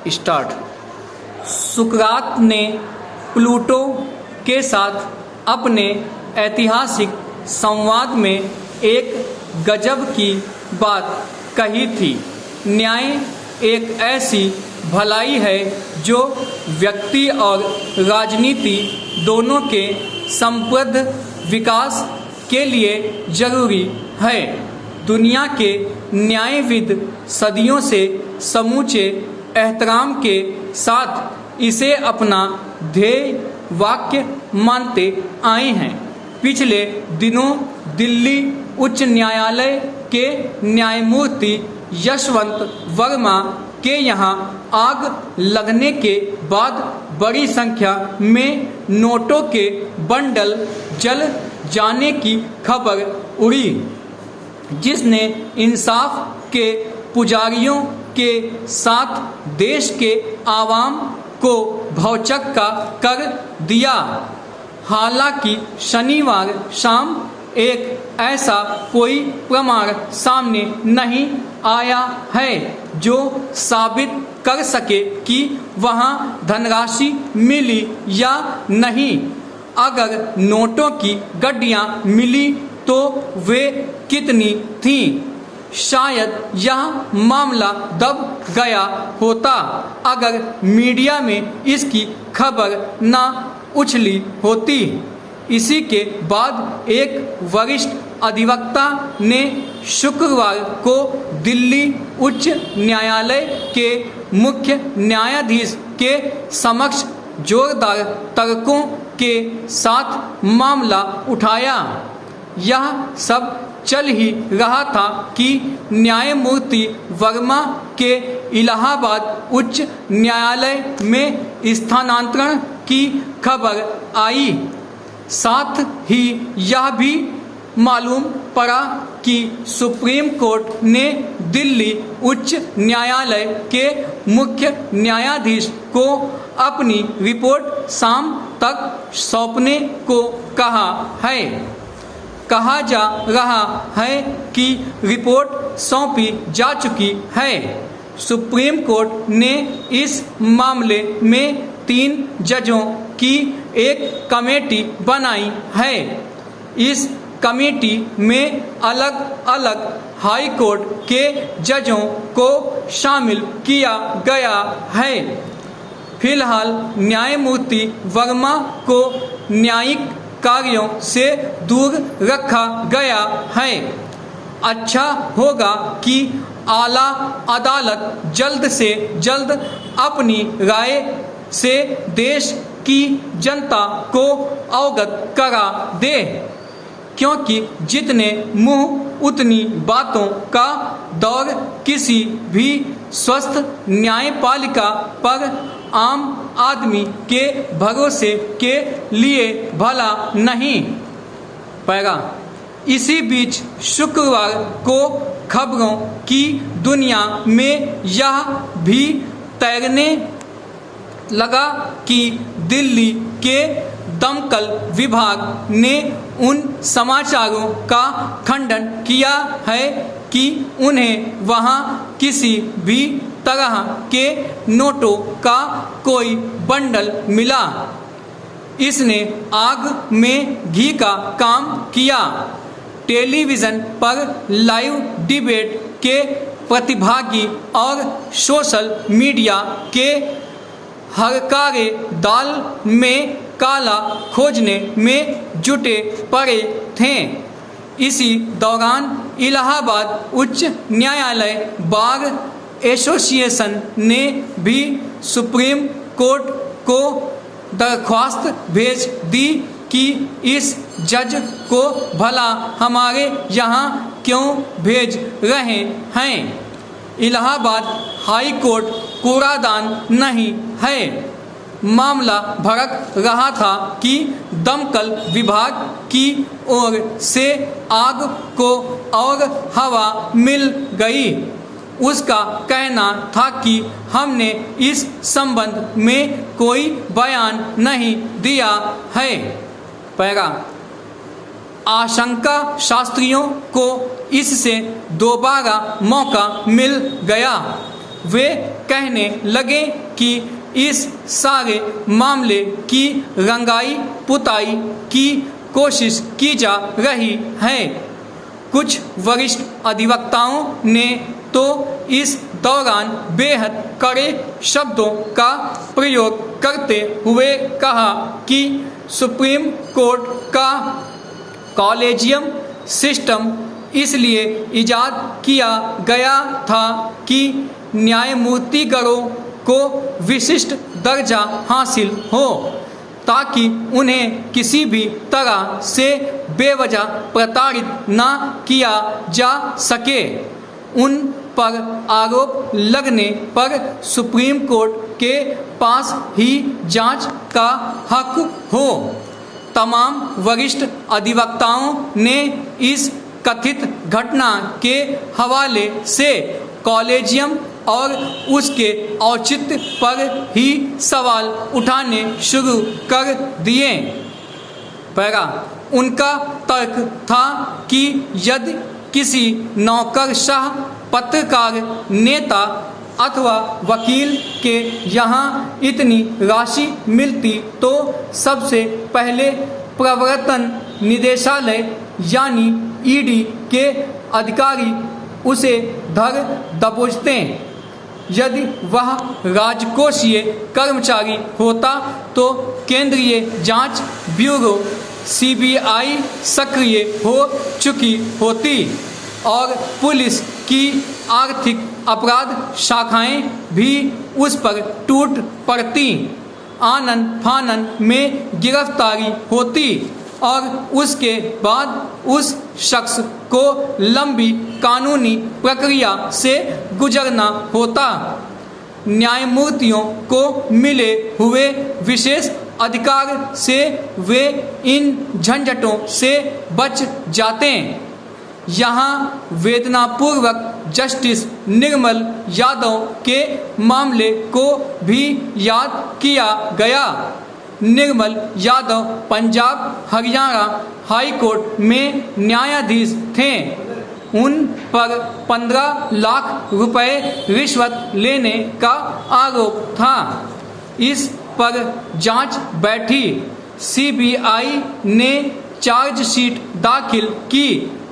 Start. सुकरात ने Pluto के साथ अपने ऐतिहासिक संवाद में एक गजब की बात कही थी। न्याय एक ऐसी भलाई है जो व्यक्ति और राजनीति दोनों के समृद्ध विकास के लिए जरूरी है। दुनिया के न्यायविद सदियों से समूचे एहतराम के साथ इसे अपना ध्येय वाक्य मानते आए हैं। पिछले दिनों दिल्ली उच्च न्यायालय के न्यायमूर्ति यशवंत वर्मा के यहाँ आग लगने के बाद बड़ी संख्या में नोटों के बंडल जल जाने की खबर उड़ी, जिसने इंसाफ के पुजारियों के साथ देश के आवाम को भौचक्का कर दिया। हालांकि शनिवार शाम एक ऐसा कोई प्रमाण सामने नहीं आया है जो साबित कर सके कि वहां धनराशि मिली या नहीं। अगर नोटों की गड्डियां मिली तो वे कितनी थीं? शायद यह मामला दब गया होता अगर मीडिया में इसकी खबर न उछली होती। इसी के बाद एक वरिष्ठ अधिवक्ता ने शुक्रवार को दिल्ली उच्च न्यायालय के मुख्य न्यायाधीश के समक्ष जोरदार तर्कों के साथ मामला उठाया। यह सब चल ही रहा था कि न्यायमूर्ति वर्मा के इलाहाबाद उच्च न्यायालय में स्थानांतरण की खबर आई। साथ ही यह भी मालूम पड़ा कि सुप्रीम कोर्ट ने दिल्ली उच्च न्यायालय के मुख्य न्यायाधीश को अपनी रिपोर्ट शाम तक सौंपने को कहा है। कहा जा रहा है कि रिपोर्ट सौंपी जा चुकी है। सुप्रीम कोर्ट ने इस मामले में 3 जजों की एक कमेटी बनाई है। इस कमेटी में अलग अलग हाई कोर्ट के जजों को शामिल किया गया है। फिलहाल न्यायमूर्ति वर्मा को न्यायिक कार्यों से दूर रखा गया है। अच्छा होगा कि आला अदालत जल्द से जल्द अपनी राय से देश की जनता को अवगत करा दे, क्योंकि जितने मुंह उतनी बातों का दौर किसी भी स्वस्थ न्यायपालिका पर आम आदमी के भरोसे के लिए भला नहीं पैगा। इसी बीच शुक्रवार को खबरों की दुनिया में यह भी तैरने लगा कि दिल्ली के दमकल विभाग ने उन समाचारों का खंडन किया है कि उन्हें वहां किसी भी तरह के नोटों का कोई बंडल मिला। इसने आग में घी का काम किया। टेलीविज़न पर लाइव डिबेट के प्रतिभागी और सोशल मीडिया के हरकारे दाल में काला खोजने में जुटे पड़े थे। इसी दौरान इलाहाबाद उच्च न्यायालय बार एसोसिएशन ने भी सुप्रीम कोर्ट को दरख्वास्त भेज दी कि इस जज को भला हमारे यहाँ क्यों भेज रहे हैं। इलाहाबाद हाई कोर्ट कूड़ादान नहीं है। मामला भड़क रहा था कि दमकल विभाग की ओर से आग को और हवा मिल गई। उसका कहना था कि हमने इस संबंध में कोई बयान नहीं दिया है। पैरा आशंका शास्त्रियों को इससे दोबारा मौका मिल गया। वे कहने लगे कि इस सारे मामले की रंगाई पुताई की कोशिश की जा रही है। कुछ वरिष्ठ अधिवक्ताओं ने तो इस दौरान बेहद कड़े शब्दों का प्रयोग करते हुए कहा कि सुप्रीम कोर्ट का कॉलेजियम सिस्टम इसलिए इजाद किया गया था कि न्यायमूर्तिगणों को विशिष्ट दर्जा हासिल हो, ताकि उन्हें किसी भी तरह से बेवजह प्रताड़ित न किया जा सके। उन पर आरोप लगने पर सुप्रीम कोर्ट के पास ही जांच का हक हो। तमाम वरिष्ठ अधिवक्ताओं ने इस कथित घटना के हवाले से कॉलेजियम और उसके औचित्य पर ही सवाल उठाने शुरू कर दिए। पैरा उनका तर्क था कि यदि किसी नौकरशाह पत्रकार, नेता अथवा वकील के यहाँ इतनी राशि मिलती तो सबसे पहले प्रवर्तन निदेशालय यानी ईडी के अधिकारी उसे धर दबोचते। यदि वह राजकोषीय कर्मचारी होता तो केंद्रीय जांच ब्यूरो सीबीआई सक्रिय हो चुकी होती और पुलिस की आर्थिक अपराध शाखाएं भी उस पर टूट पड़ती, आनन फानन में गिरफ्तारी होती और उसके बाद उस शख्स को लंबी कानूनी प्रक्रिया से गुजरना होता। न्यायमूर्तियों को मिले हुए विशेष अधिकार से वे इन झंझटों से बच जाते। यहाँ वेदनापूर्वक जस्टिस निर्मल यादव के मामले को भी याद किया गया। निर्मल यादव पंजाब हरियाणा हाई कोर्ट में न्यायाधीश थे। उन पर 15 लाख रुपए रिश्वत लेने का आरोप था। इस पर जांच बैठी। सीबीआई ने चार्जशीट दाखिल की।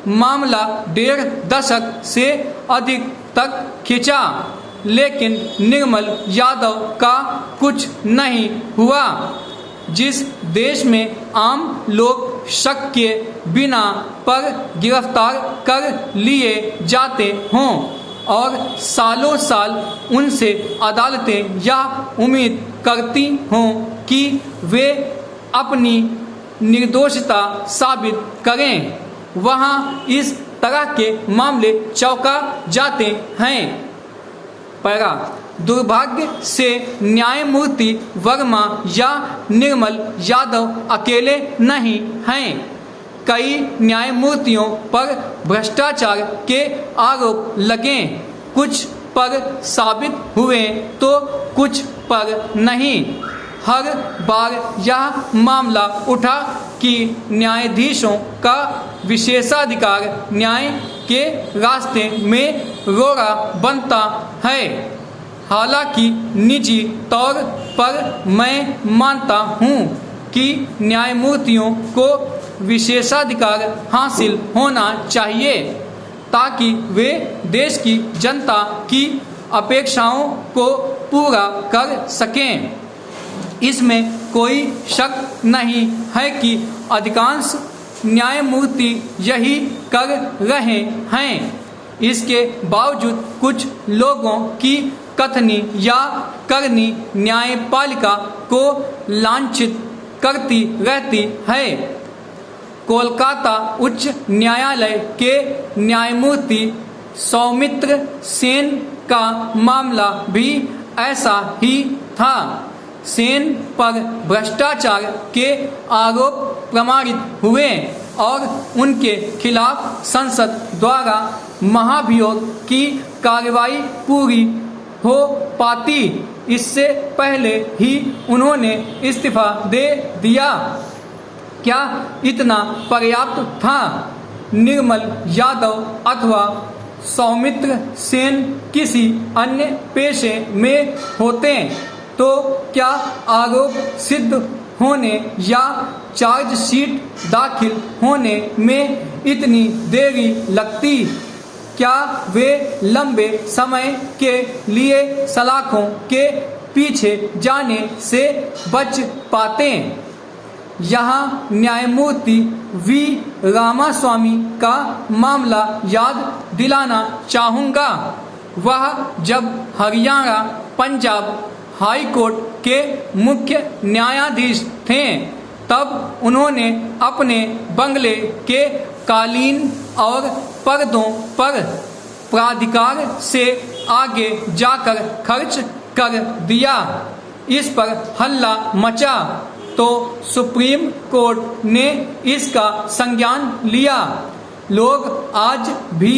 मामला 1.5 दशक से अधिक तक खिंचा, लेकिन निर्मल यादव का कुछ नहीं हुआ। जिस देश में आम लोग शक के बिना पर गिरफ्तार कर लिए जाते हों और सालों साल उनसे अदालतें यह उम्मीद करती हों कि वे अपनी निर्दोषता साबित करें, वहाँ इस तरह के मामले चौंका जाते हैं। पैरा दुर्भाग्य से न्यायमूर्ति वर्मा या निर्मल यादव अकेले नहीं हैं। कई न्यायमूर्तियों पर भ्रष्टाचार के आरोप लगे, कुछ पर साबित हुए तो कुछ पर नहीं। हर बार यह मामला उठा कि न्यायाधीशों का विशेषाधिकार न्याय के रास्ते में रोड़ा बनता है। हालांकि निजी तौर पर मैं मानता हूँ कि न्यायमूर्तियों को विशेषाधिकार हासिल होना चाहिए ताकि वे देश की जनता की अपेक्षाओं को पूरा कर सकें। इसमें कोई शक नहीं है कि अधिकांश न्यायमूर्ति यही कर रहे हैं। इसके बावजूद कुछ लोगों की कथनी या करनी न्यायपालिका को लांछित करती रहती है। कोलकाता उच्च न्यायालय के न्यायमूर्ति सौमित्र सेन का मामला भी ऐसा ही था। सेन पर भ्रष्टाचार के आरोप प्रमाणित हुए और उनके खिलाफ संसद द्वारा महाभियोग की कार्रवाई पूरी हो पाती, इससे पहले ही उन्होंने इस्तीफा दे दिया। क्या इतना पर्याप्त था? निर्मल यादव अथवा सौमित्र सेन किसी अन्य पेशे में होते तो क्या आरोप सिद्ध होने या चार्जशीट दाखिल होने में इतनी देरी लगती? क्या वे लंबे समय के लिए सलाखों के पीछे जाने से बच पाते? यहाँ न्यायमूर्ति वी रामास्वामी का मामला याद दिलाना चाहूँगा। वह जब हरियाणा पंजाब हाई कोर्ट के मुख्य न्यायाधीश थे तब उन्होंने अपने बंगले के कालीन और पर्दों पर प्राधिकार से आगे जाकर खर्च कर दिया। इस पर हल्ला मचा तो सुप्रीम कोर्ट ने इसका संज्ञान लिया। लोग आज भी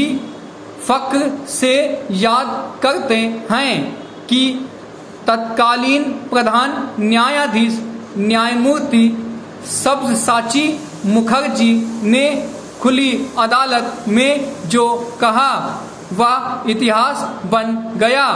फक्र से याद करते हैं कि तत्कालीन प्रधान न्यायाधीश न्यायमूर्ति सब्यसाची मुखर्जी ने खुली अदालत में जो कहा वह इतिहास बन गया।